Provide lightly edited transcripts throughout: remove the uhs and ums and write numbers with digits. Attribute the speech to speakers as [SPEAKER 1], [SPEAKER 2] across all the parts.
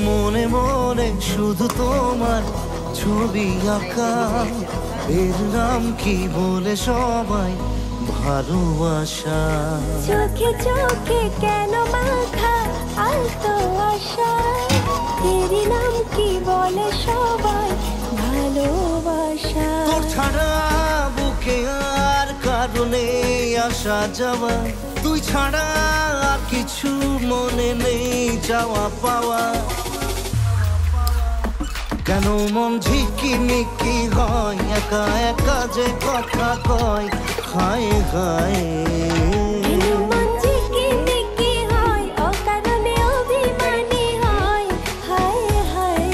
[SPEAKER 1] মনে মনে শুধু তোমার ছবি আঁকা, এর নাম কি বলে সবাই ভালোবাসা।
[SPEAKER 2] চোখে চোখে কেন মাখা আলতো আশা, এর নাম কি বলে সবাই ভালোবাসা।
[SPEAKER 1] তোর ছাড়া বুকে আর কারণে আসা যাওয়া, তুই ছাড়া আর কিছু মনে নেই যাওয়া পাওয়া। কেন মন ঝিকিমিকি হয়, একা একা যে কথা কয়, হায় হায়।
[SPEAKER 2] মন ঝিকিমিকি হয়, অকারণে অভিমানী হয়, হায় হায়।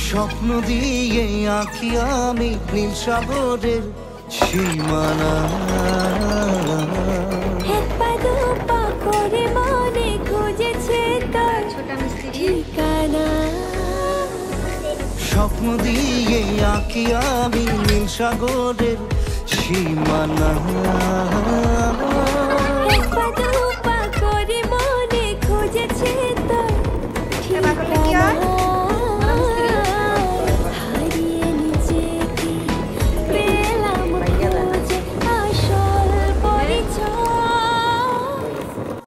[SPEAKER 1] স্বপ্ন দিয়ে আঁকি আমি নীল সাগরের সীমানা।
[SPEAKER 2] এক পা দু পা করে মনে খুঁজেছে তোর ঠিকানা।
[SPEAKER 1] স্বপ্ন দিয়ে আঁকি আমি নীল সাগরের সীমানা।
[SPEAKER 2] এক পা দু